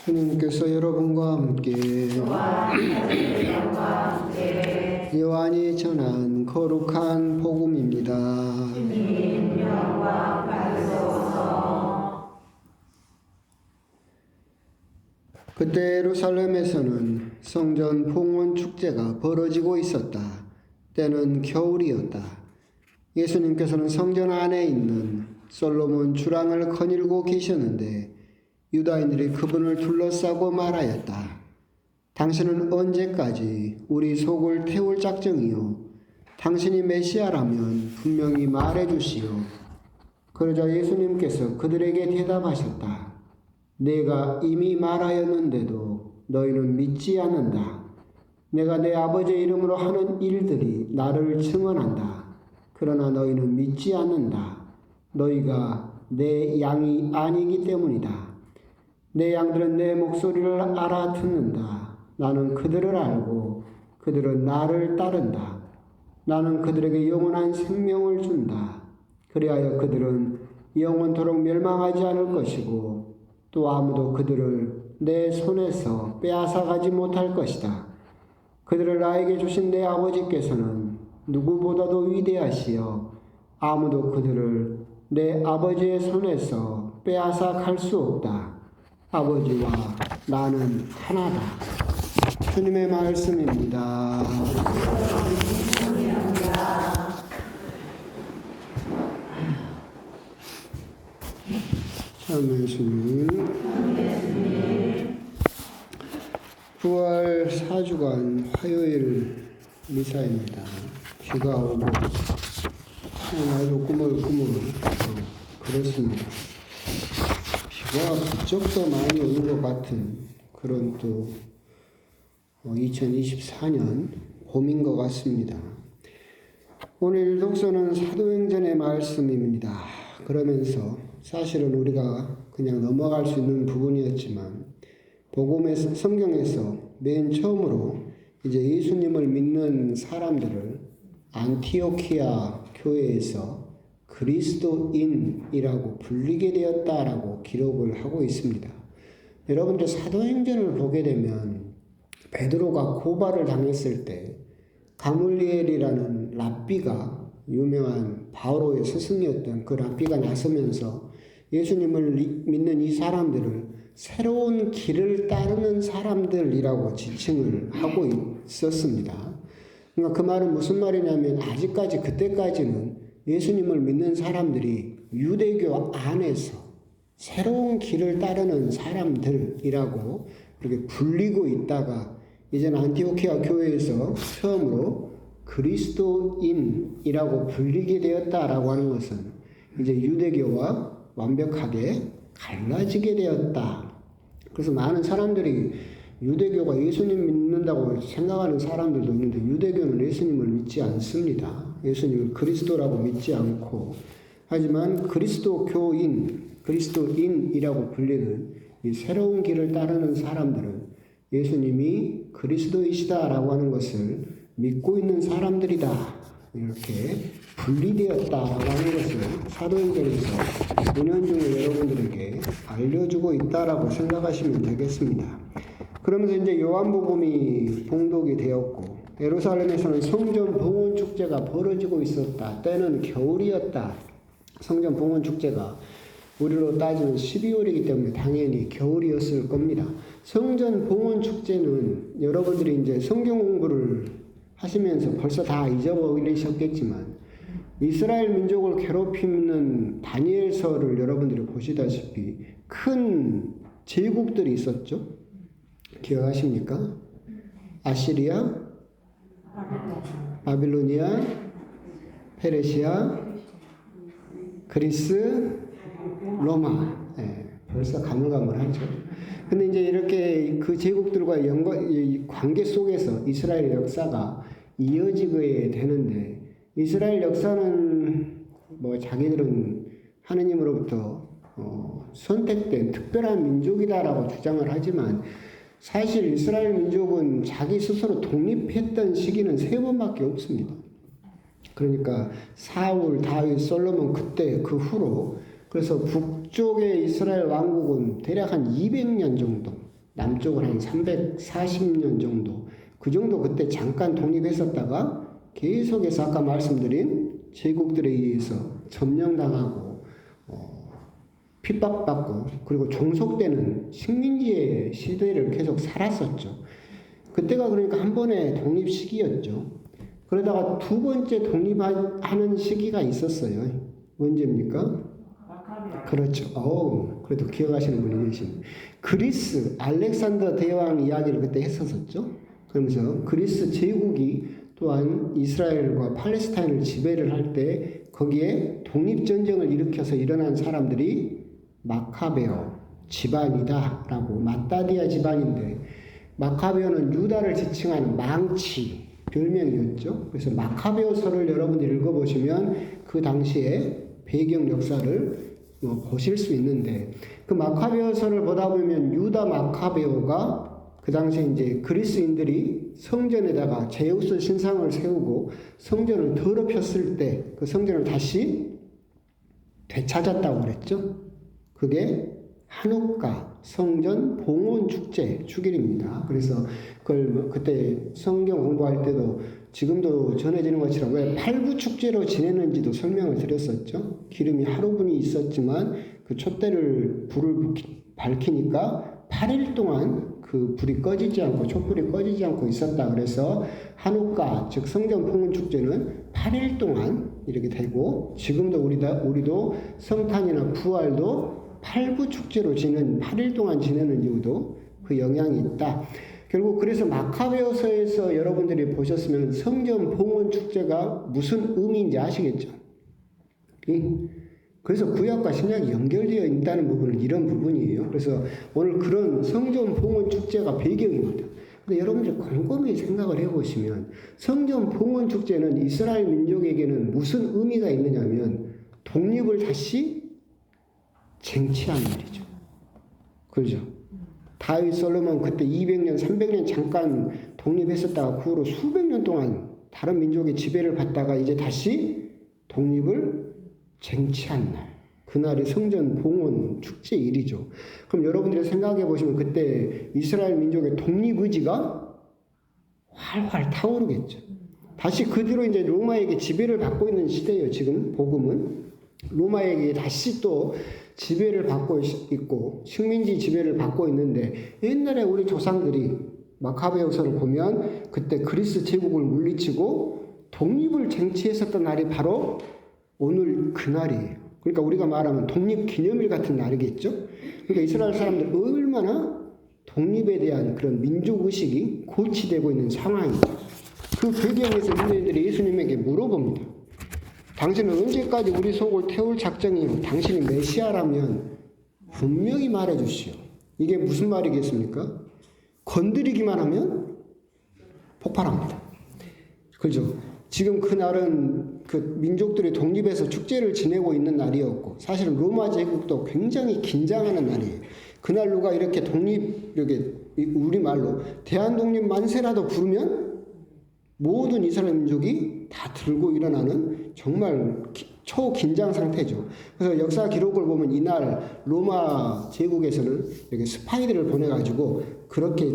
주님께서 여러분과 함께 요한이 전한 거룩한 복음입니다. 주님 영광 받으소서. 그때 예루살렘에서는 성전 봉헌 축제가 벌어지고 있었다. 때는 겨울이었다. 예수님께서는 성전 안에 있는 솔로몬 주랑을 거닐고 계셨는데 유다인들이 그분을 둘러싸고 말하였다. 당신은 언제까지 우리 속을 태울 작정이요? 당신이 메시아라면 분명히 말해주시오. 그러자 예수님께서 그들에게 대답하셨다. 내가 이미 말하였는데도 너희는 믿지 않는다. 내가 내 아버지의 이름으로 하는 일들이 나를 증언한다. 그러나 너희는 믿지 않는다. 너희가 내 양이 아니기 때문이다. 내 양들은 내 목소리를 알아듣는다. 나는 그들을 알고 그들은 나를 따른다. 나는 그들에게 영원한 생명을 준다. 그리하여 그들은 영원토록 멸망하지 않을 것이고 또 아무도 그들을 내 손에서 빼앗아가지 못할 것이다. 그들을 나에게 주신 내 아버지께서는 누구보다도 위대하시여 아무도 그들을 내 아버지의 손에서 빼앗아 갈 수 없다. 아버지와 나는 하나다. 주님의 말씀입니다. 참 예수님. 9월 4주간 화요일 미사입니다. 비가 오고 아주 꾸물꾸물 그렇습니다. 비가 부쩍 더 많이 오는 것 같은 그런 또 2024년 봄인 것 같습니다. 오늘 독서는 사도행전의 말씀입니다. 그러면서 사실은 우리가 그냥 넘어갈 수 있는 부분이었지만 복음에서 성경에서 맨 처음으로 이제 예수님을 믿는 사람들을 안티오키아 교회에서 그리스도인이라고 불리게 되었다라고 기록을 하고 있습니다. 여러분들 사도행전을 보게 되면 베드로가 고발을 당했을 때 가물리엘이라는 랍비가 유명한 바오로의 스승이었던 그 랍비가 나서면서 예수님을 믿는 이 사람들을 새로운 길을 따르는 사람들이라고 지칭을 하고 있었습니다. 그러니까 그 말은 무슨 말이냐면 아직까지 그때까지는 예수님을 믿는 사람들이 유대교 안에서 새로운 길을 따르는 사람들이라고 그렇게 불리고 있다가 이제는 안티오키아 교회에서 처음으로 그리스도인이라고 불리게 되었다라고 하는 것은 이제 유대교와 완벽하게 갈라지게 되었다. 그래서 많은 사람들이 유대교가 예수님 믿는다고 생각하는 사람들도 있는데 유대교는 예수님을 믿지 않습니다. 예수님을 그리스도라고 믿지 않고 하지만 그리스도인이라고 불리는 이 새로운 길을 따르는 사람들은 예수님이 그리스도이시다라고 하는 것을 믿고 있는 사람들이다. 이렇게 분리되었다라고 하는 것을 사도행전에서 은연중에 여러분들에게 알려주고 있다라고 생각하시면 되겠습니다. 그러면서 이제 요한복음이 봉독이 되었고 예루살렘에서는 성전 봉헌 축제가 벌어지고 있었다. 때는 겨울이었다. 성전 봉헌 축제가 우리로 따지면 12월이기 때문에 당연히 겨울이었을 겁니다. 성전 봉헌 축제는 여러분들이 이제 성경 공부를 하시면서 벌써 다 잊어버리셨겠지만 이스라엘 민족을 괴롭히는 다니엘서를 여러분들이 보시다시피 큰 제국들이 있었죠. 기억하십니까? 아시리아, 바빌로니아, 페르시아, 그리스, 로마. 벌써 가물가물하죠. 근데 이제 이렇게 그 제국들과의 관계 속에서 이스라엘의 역사가 이어지게 되는데 이스라엘 역사는 뭐 자기들은 하느님으로부터 선택된 특별한 민족이다라고 주장을 하지만 사실 이스라엘 민족은 자기 스스로 독립했던 시기는 3번밖에 없습니다. 그러니까 사울, 다윗, 솔로몬 그때 그 후로 그래서 북쪽의 이스라엘 왕국은 대략 한 200년 정도 남쪽을 한 340년 정도 그 정도 그때 잠깐 독립했었다가 계속해서 아까 말씀드린 제국들에 의해서 점령당하고 핍박받고 그리고 종속되는 식민지의 시대를 계속 살았었죠. 그때가 그러니까 한 번의 독립 시기였죠. 그러다가 두 번째 독립하는 시기가 있었어요. 언제입니까? 그렇죠. 그래도 기억하시는 분이 계시네. 그리스 알렉산더 대왕 이야기를 그때 했었었죠. 그러면서 그리스 제국이 또한 이스라엘과 팔레스타인을 지배를 할 때 거기에 독립전쟁을 일으켜서 일어난 사람들이 마카베오 집안이다라고, 마따디아 집안인데 마카베오는 유다를 지칭하는 망치 별명이었죠. 그래서 마카베오서를 여러분들이 읽어보시면 그 당시에 배경 역사를 보실 수 있는데, 그 마카베오서를 보다 보면 유다 마카베오가 그 당시에 이제 그리스인들이 성전에다가 제우스 신상을 세우고 성전을 더럽혔을 때 그 성전을 다시 되찾았다고 그랬죠. 그게 한옥가 성전 봉헌 축제 축일입니다. 그래서 그걸 그때 성경 공부할 때도 지금도 전해지는 것처럼 왜 팔부 축제로 지내는지도 설명을 드렸었죠. 기름이 하루분이 있었지만 그 촛대를 불을 밝히니까 8일 동안 그 불이 꺼지지 않고 촛불이 꺼지지 않고 있었다. 그래서 한옥가 즉 성전 봉헌 축제는 8일 동안 이렇게 되고, 지금도 우리도 성탄이나 부활도 팔부 축제로 8일 동안 지내는 이유도 그 영향이 있다. 결국 그래서 마카베오서에서 여러분들이 보셨으면 성전 봉헌 축제가 무슨 의미인지 아시겠죠? 그래서 구약과 신약이 연결되어 있다는 부분은 이런 부분이에요. 그래서 오늘 그런 성전 봉헌 축제가 배경입니다. 근데 여러분들이 곰곰이 생각을 해보시면 성전 봉헌 축제는 이스라엘 민족에게는 무슨 의미가 있느냐면 독립을 다시 쟁취한 일이죠. 그렇죠? 다윗 솔로몬 그때 200년, 300년 잠깐 독립했었다가 그 후로 수백 년 동안 다른 민족의 지배를 받다가 이제 다시 독립을 쟁취한 날. 그날이 성전 봉헌 축제일이죠. 그럼 여러분들이 생각해 보시면 그때 이스라엘 민족의 독립의지가 활활 타오르겠죠. 다시 그 뒤로 이제 로마에게 지배를 받고 있는 시대예요. 지금 복음은 로마에게 다시 또 지배를 받고 있고 식민지 지배를 받고 있는데, 옛날에 우리 조상들이 마카베오서를 보면 그때 그리스 제국을 물리치고 독립을 쟁취했었던 날이 바로 오늘 그날이에요. 그러니까 우리가 말하면 독립기념일 같은 날이겠죠. 그러니까 이스라엘 사람들 얼마나 독립에 대한 그런 민족의식이 고취되고 있는 상황이죠. 그 배경에서 유대인들이 예수님에게 물어봅니다. 당신은 언제까지 우리 속을 태울 작정이요? 당신이 메시아라면 분명히 말해주시오. 이게 무슨 말이겠습니까? 건드리기만 하면 폭발합니다. 그죠? 지금 그날은 그 민족들이 독립해서 축제를 지내고 있는 날이었고, 사실은 로마 제국도 굉장히 긴장하는 날이에요. 그날 누가 이렇게 이렇게 우리말로 대한독립 만세라도 부르면 모든 이스라엘 민족이 다 들고 일어나는 정말 초긴장 상태죠. 그래서 역사 기록을 보면 이날 로마 제국에서는 이렇게 스파이들을 보내가지고 그렇게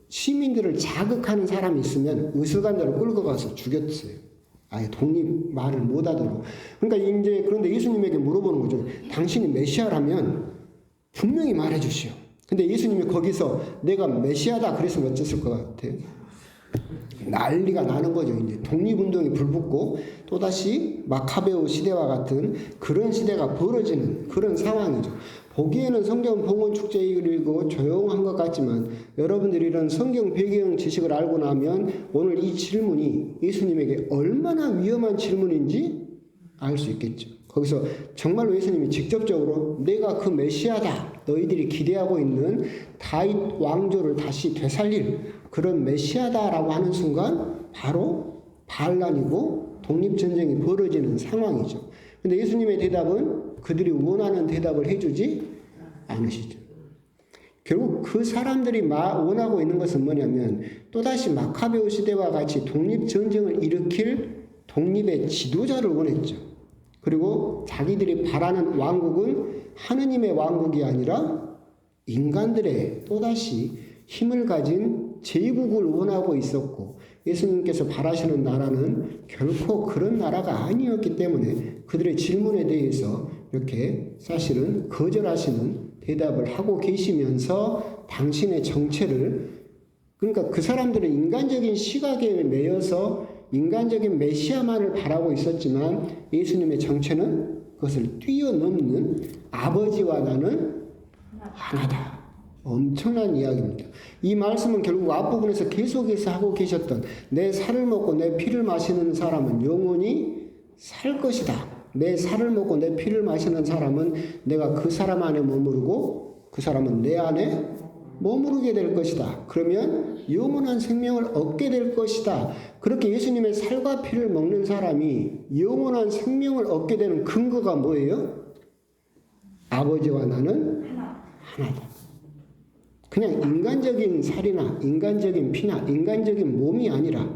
시민들을 자극하는 사람이 있으면 의술관대로 끌고 가서 죽였어요. 아예 독립 말을 못하도록. 그러니까 이제 그런데 예수님에게 물어보는 거죠. 당신이 메시아라면 분명히 말해주시오. 근데 예수님이 거기서 내가 메시아다 그랬으면 어땠을 것 같아요? 난리가 나는 거죠. 이제 독립운동이 불붙고 또다시 마카베오 시대와 같은 그런 시대가 벌어지는 그런 상황이죠. 보기에는 성경 봉헌 축제이고 조용한 것 같지만 여러분들이 이런 성경 배경 지식을 알고 나면 오늘 이 질문이 예수님에게 얼마나 위험한 질문인지 알 수 있겠죠. 거기서 정말로 예수님이 직접적으로 내가 그 메시아다, 너희들이 기대하고 있는 다윗 왕조를 다시 되살릴 그런 메시아다라고 하는 순간 바로 반란이고 독립전쟁이 벌어지는 상황이죠. 근데 예수님의 대답은 그들이 원하는 대답을 해주지 않으시죠. 결국 그 사람들이 원하고 있는 것은 뭐냐면 또다시 마카베오 시대와 같이 독립전쟁을 일으킬 독립의 지도자를 원했죠. 그리고 자기들이 바라는 왕국은 하느님의 왕국이 아니라 인간들의 또다시 힘을 가진 제국을 원하고 있었고 예수님께서 바라시는 나라는 결코 그런 나라가 아니었기 때문에 그들의 질문에 대해서 이렇게 사실은 거절하시는 대답을 하고 계시면서 당신의 정체를, 그러니까 그 사람들은 인간적인 시각에 매여서 인간적인 메시아만을 바라고 있었지만 예수님의 정체는 그것을 뛰어넘는 아버지와 나는 하나다. 엄청난 이야기입니다. 이 말씀은 결국 앞부분에서 계속해서 하고 계셨던 내 살을 먹고 내 피를 마시는 사람은 영원히 살 것이다. 내 살을 먹고 내 피를 마시는 사람은 내가 그 사람 안에 머무르고 그 사람은 내 안에 머무르게 될 것이다. 그러면 영원한 생명을 얻게 될 것이다. 그렇게 예수님의 살과 피를 먹는 사람이 영원한 생명을 얻게 되는 근거가 뭐예요? 아버지와 나는 하나다. 그냥 인간적인 살이나 인간적인 피나 인간적인 몸이 아니라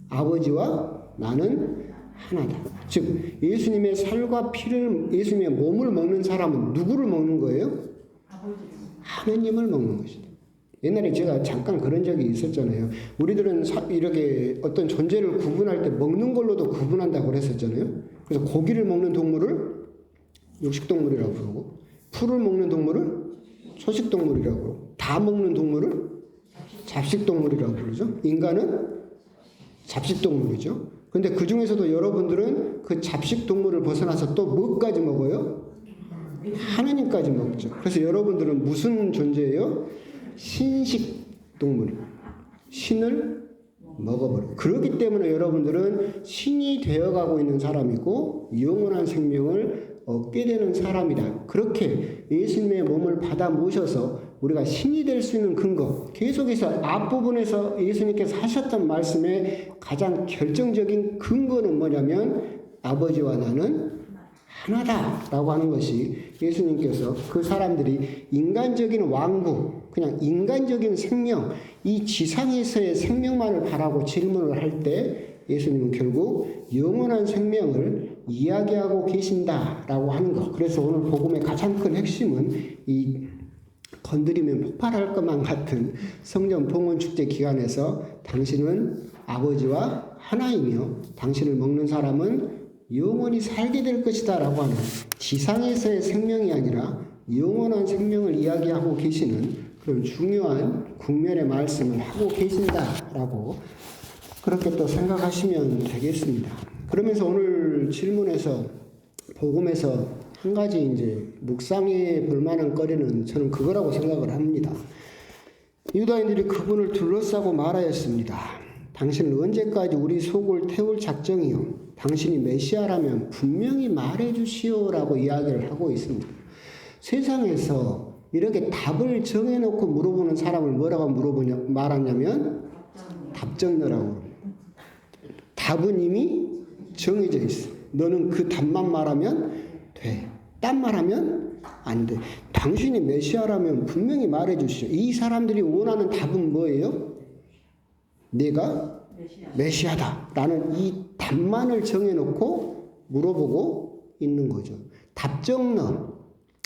아버지와 나는 하나다. 즉 예수님의 살과 피를, 예수님의 몸을 먹는 사람은 누구를 먹는 거예요? 하느님을 먹는 것이다. 옛날에 제가 잠깐 그런 적이 있었잖아요. 우리들은 이렇게 어떤 존재를 구분할 때 먹는 걸로도 구분한다고 그랬었잖아요. 그래서 고기를 먹는 동물을 육식동물이라고 부르고, 풀을 먹는 동물을 초식동물이라고 부르고, 다 먹는 동물을 잡식동물이라고 부르죠. 인간은 잡식동물이죠. 근데 그 중에서도 여러분들은 그 잡식동물을 벗어나서 또 뭐까지 먹어요? 하느님까지 먹죠. 그래서 여러분들은 무슨 존재예요? 신식동물. 신을 먹어버려요. 그렇기 때문에 여러분들은 신이 되어가고 있는 사람이고 영원한 생명을 얻게 되는 사람이다. 그렇게 예수님의 몸을 받아 모셔서 우리가 신이 될 수 있는 근거, 계속해서 앞부분에서 예수님께서 하셨던 말씀의 가장 결정적인 근거는 뭐냐면 아버지와 나는 하나다라고 하는 것이 예수님께서 그 사람들이 인간적인 왕국, 그냥 인간적인 생명, 이 지상에서의 생명만을 바라고 질문을 할 때 예수님은 결국 영원한 생명을 이야기하고 계신다라고 하는 것. 그래서 오늘 복음의 가장 큰 핵심은 이 건드리면 폭발할 것만 같은 성전 봉헌축제 기간에서 당신은 아버지와 하나이며 당신을 먹는 사람은 영원히 살게 될 것이다 라고 하는 지상에서의 생명이 아니라 영원한 생명을 이야기하고 계시는 그런 중요한 국면의 말씀을 하고 계신다라고 그렇게 또 생각하시면 되겠습니다. 그러면서 오늘 질문에서 복음에서 한 가지 이제 묵상해 볼 만한 거리는 저는 그거라고 생각을 합니다. 유다인들이 그분을 둘러싸고 말하였습니다. 당신은 언제까지 우리 속을 태울 작정이요? 당신이 메시아라면 분명히 말해 주시오라고 이야기를 하고 있습니다. 세상에서 이렇게 답을 정해놓고 물어보는 사람을 뭐라고 말하냐면 답정너라고. 답은 이미 정해져 있어. 너는 그 답만 말하면 돼. 딴 말하면 안 돼. 당신이 메시아라면 분명히 말해 주시오. 이 사람들이 원하는 답은 뭐예요? 내가 메시아다 라는 이 답만을 정해놓고 물어보고 있는 거죠. 답정너.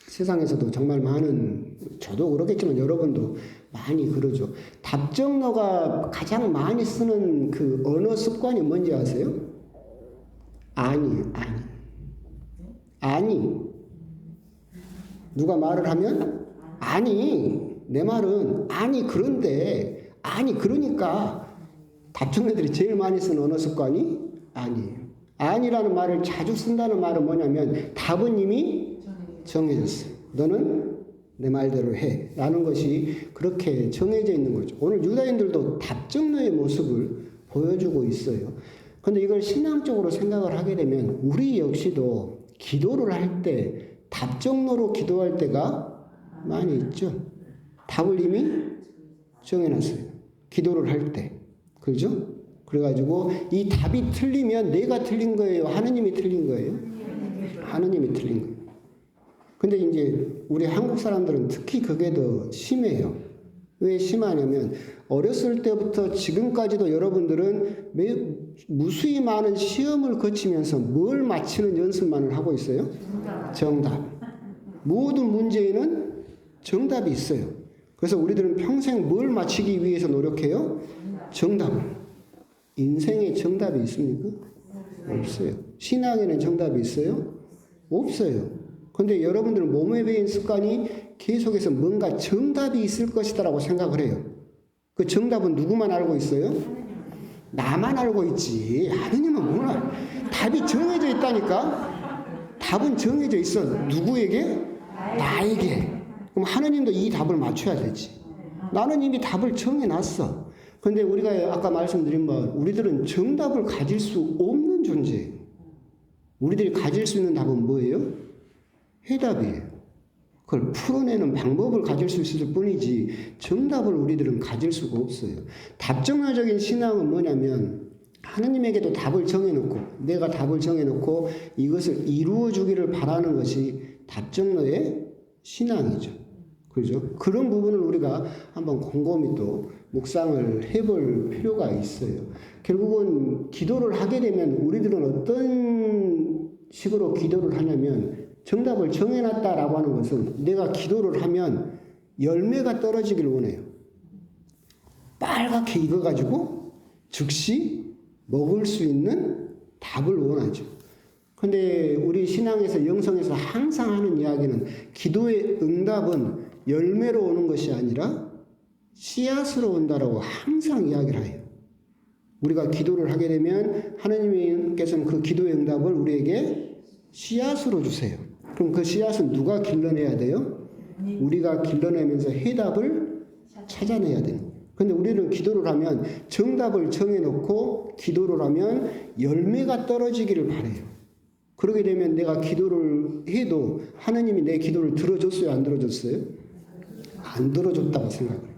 세상에서도 정말 많은, 저도 그렇겠지만 여러분도 많이 그러죠. 답정너가 가장 많이 쓰는 그 언어 습관이 뭔지 아세요? 아니에요. 아니. 누가 말을 하면 아니, 내 말은 아니 그런데, 아니 그러니까. 답정너들이 제일 많이 쓰는 언어 습관이 아니에요. 아니라는 말을 자주 쓴다는 말은 뭐냐면 답은 이미 정해졌어요. 너는 내 말대로 해 라는 것이 그렇게 정해져 있는 거죠. 오늘 유다인들도 답정너의 모습을 보여주고 있어요. 그런데 이걸 신앙적으로 생각을 하게 되면 우리 역시도 기도를 할 때 답정너로 기도할 때가 많이 있죠. 답을 이미 정해놨어요. 기도를 할 때. 그죠? 그래가지고 이 답이 틀리면 내가 틀린 거예요? 하느님이 틀린 거예요? 하느님이 틀린 거예요. 근데 이제 우리 한국 사람들은 특히 그게 더 심해요. 왜 심하냐면 어렸을 때부터 지금까지도 여러분들은 무수히 많은 시험을 거치면서 뭘 맞히는 연습만을 하고 있어요? 정답. 모든 문제에는 정답이 있어요. 그래서 우리들은 평생 뭘 맞추기 위해서 노력해요? 정답을. 인생에 정답이 있습니까? 없어요. 신앙에는 정답이 있어요? 없어요. 근데 여러분들은 몸에 배인 습관이 계속해서 뭔가 정답이 있을 것이다라고 생각을 해요. 그 정답은 누구만 알고 있어요? 나만 알고 있지. 하느님은 몰라. 답이 정해져 있다니까? 답은 정해져 있어. 누구에게? 나에게. 그럼 하느님도 이 답을 맞춰야 되지. 나는 이미 답을 정해놨어. 근데 우리가 아까 말씀드린 바 우리들은 정답을 가질 수 없는 존재예요. 우리들이 가질 수 있는 답은 뭐예요? 해답이에요. 그걸 풀어내는 방법을 가질 수 있을 뿐이지 정답을 우리들은 가질 수가 없어요. 답정너적인 신앙은 뭐냐면 하느님에게도 답을 정해놓고 내가 답을 정해놓고 이것을 이루어주기를 바라는 것이 답정너의 신앙이죠. 그죠? 그런 부분을 우리가 한번 곰곰이 또 묵상을 해볼 필요가 있어요. 결국은 기도를 하게 되면 우리들은 어떤 식으로 기도를 하냐면 정답을 정해놨다라고 하는 것은 내가 기도를 하면 열매가 떨어지길 원해요. 빨갛게 익어가지고 즉시 먹을 수 있는 답을 원하죠. 근데 우리 신앙에서 영성에서 항상 하는 이야기는 기도의 응답은 열매로 오는 것이 아니라 씨앗으로 온다라고 항상 이야기를 해요. 우리가 기도를 하게 되면 하나님께서는 그 기도의 응답을 우리에게 씨앗으로 주세요. 그럼 그 씨앗은 누가 길러내야 돼요? 우리가 길러내면서 해답을 찾아내야 돼요. 근데 우리는 기도를 하면 정답을 정해놓고 기도를 하면 열매가 떨어지기를 바라요. 그러게 되면 내가 기도를 해도 하나님이 내 기도를 들어줬어요? 안 들어줬어요? 안 들어줬다고 생각해요.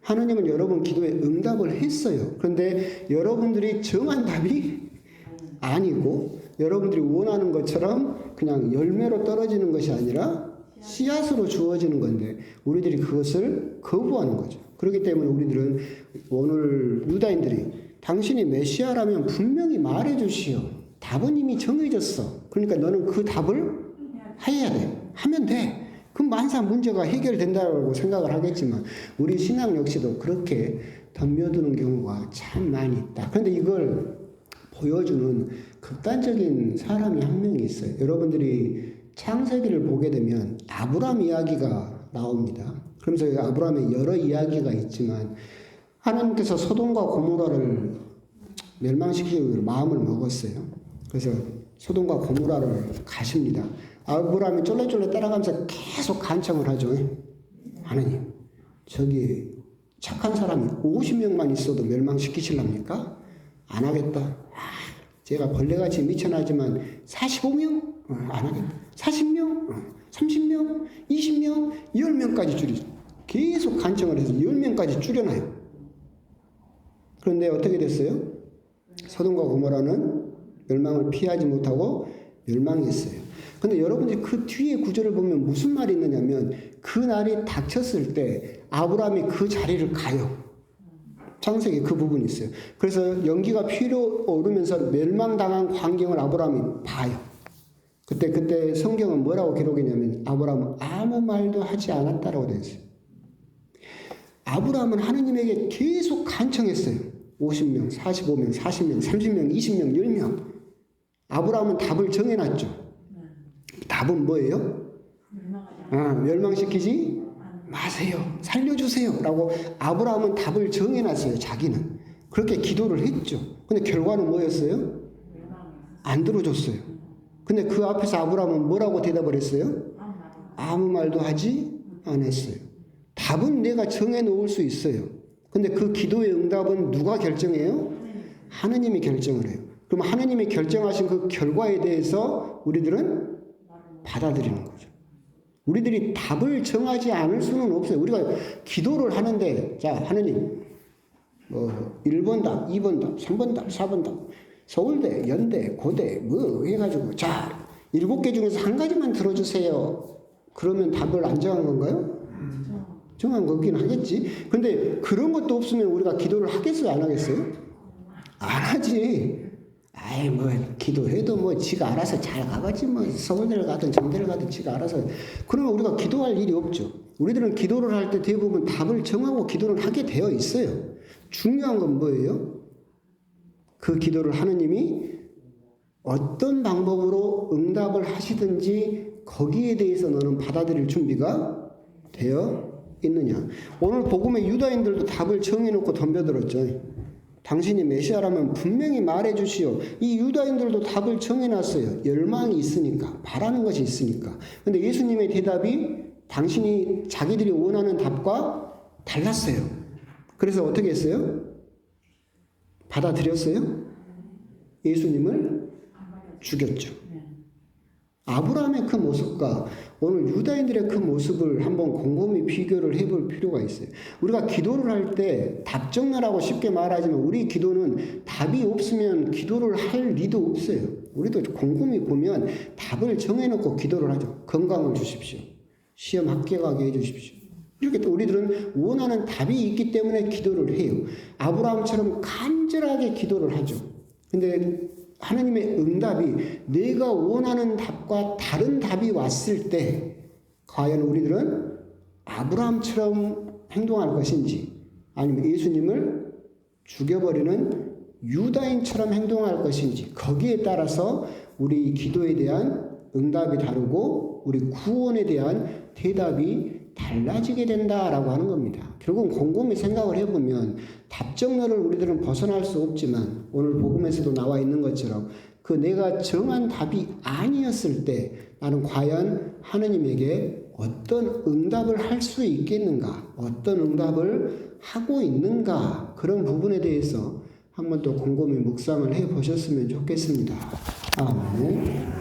하나님은 여러분 기도에 응답을 했어요. 그런데 여러분들이 정한 답이 아니고 여러분들이 원하는 것처럼 그냥 열매로 떨어지는 것이 아니라 씨앗으로 주어지는 건데 우리들이 그것을 거부하는 거죠. 그렇기 때문에 우리들은 오늘 유다인들이 당신이 메시아라면 분명히 말해 주시오. 답은 이미 정해졌어. 그러니까 너는 그 답을 해야 돼. 하면 돼. 그럼 만사 문제가 해결된다고 생각을 하겠지만 우리 신앙 역시도 그렇게 덤벼드는 경우가 참 많이 있다. 그런데 이걸 보여주는 극단적인 사람이 한 명이 있어요. 여러분들이 창세기를 보게 되면 아브람 이야기가 나옵니다. 그러면서 아브람의 여러 이야기가 있지만 하나님께서 소돔과 고모라를 멸망시키기로 마음을 먹었어요. 그래서 소돔과 고모라를 가십니다. 아브람이 쫄래쫄래 따라가면서 계속 간청을 하죠. 하나님, 저기 착한 사람이 50명만 있어도 멸망시키실랍니까? 안 하겠다. 제가 벌레같이 미쳐나지만 45명? 안 하겠다. 40명? 30명? 20명? 10명까지 줄이죠. 계속 간청을 해서 10명까지 줄여놔요. 그런데 어떻게 됐어요? 소돔과 고모라는 멸망을 피하지 못하고 멸망했어요. 근데 여러분들이 그 뒤에 구절을 보면 무슨 말이 있느냐면 그 날이 닥쳤을 때 아브라함이 그 자리를 가요. 창세기 그 부분이 있어요. 그래서 연기가 피로 오르면서 멸망당한 광경을 아브라함이 봐요. 그때 성경은 뭐라고 기록했냐면 아브라함은 아무 말도 하지 않았다라고 되어 있어요. 아브라함은 하느님에게 계속 간청했어요. 50명, 45명, 40명, 30명, 20명, 10명. 아브라함은 답을 정해놨죠. 답은 뭐예요? 멸망시키지 마세요. 살려주세요. 라고 아브라함은 답을 정해놨어요. 자기는. 그렇게 기도를 했죠. 근데 결과는 뭐였어요? 안 들어줬어요. 근데 그 앞에서 아브라함은 뭐라고 대답을 했어요? 아무 말도 하지 않았어요. 답은 내가 정해놓을 수 있어요. 근데 그 기도의 응답은 누가 결정해요? 하느님이 결정을 해요. 그럼 하느님이 결정하신 그 결과에 대해서 우리들은 받아들이는 거죠. 우리들이 답을 정하지 않을 수는 없어요. 우리가 기도를 하는데, 자, 하느님, 1번 답, 2번 답, 3번 답, 4번 답, 서울대, 연대, 고대, 해가지고, 자, 7개 중에서 한 가지만 들어주세요. 그러면 답을 안 정한 건가요? 정한 거긴 하겠지. 근데 그런 것도 없으면 우리가 기도를 하겠어요? 안 하겠어요? 안 하지. 아이, 기도해도 지가 알아서 잘 가겠지. 서울대를 가든 정대를 가든 지가 알아서. 그러면 우리가 기도할 일이 없죠. 우리들은 기도를 할 때 대부분 답을 정하고 기도를 하게 되어 있어요. 중요한 건 뭐예요? 그 기도를 하느님이 어떤 방법으로 응답을 하시든지 거기에 대해서 너는 받아들일 준비가 되어 있느냐. 오늘 복음의 유다인들도 답을 정해놓고 덤벼들었죠. 당신이 메시아라면 분명히 말해주시오. 이 유다인들도 답을 정해놨어요. 열망이 있으니까, 바라는 것이 있으니까. 근데 예수님의 대답이 당신이 자기들이 원하는 답과 달랐어요. 그래서 어떻게 했어요? 받아들였어요? 예수님을 죽였죠. 아브라함의 그 모습과 오늘 유다인들의 그 모습을 한번 곰곰이 비교를 해볼 필요가 있어요. 우리가 기도를 할 때 답정너라고 쉽게 말하지만 우리 기도는 답이 없으면 기도를 할 리도 없어요. 우리도 곰곰이 보면 답을 정해놓고 기도를 하죠. 건강을 주십시오. 시험 합격하게 해주십시오. 이렇게 또 우리들은 원하는 답이 있기 때문에 기도를 해요. 아브라함처럼 간절하게 기도를 하죠. 근데 하나님의 응답이 내가 원하는 답과 다른 답이 왔을 때 과연 우리들은 아브라함처럼 행동할 것인지 아니면 예수님을 죽여버리는 유다인처럼 행동할 것인지 거기에 따라서 우리 기도에 대한 응답이 다르고 우리 구원에 대한 대답이 달라지게 된다라고 하는 겁니다. 결국은 곰곰이 생각을 해보면 답정너를 우리들은 벗어날 수 없지만 오늘 복음에서도 나와 있는 것처럼 그 내가 정한 답이 아니었을 때 나는 과연 하느님에게 어떤 응답을 할 수 있겠는가, 어떤 응답을 하고 있는가, 그런 부분에 대해서 한번 또 곰곰이 묵상을 해 보셨으면 좋겠습니다. 아멘.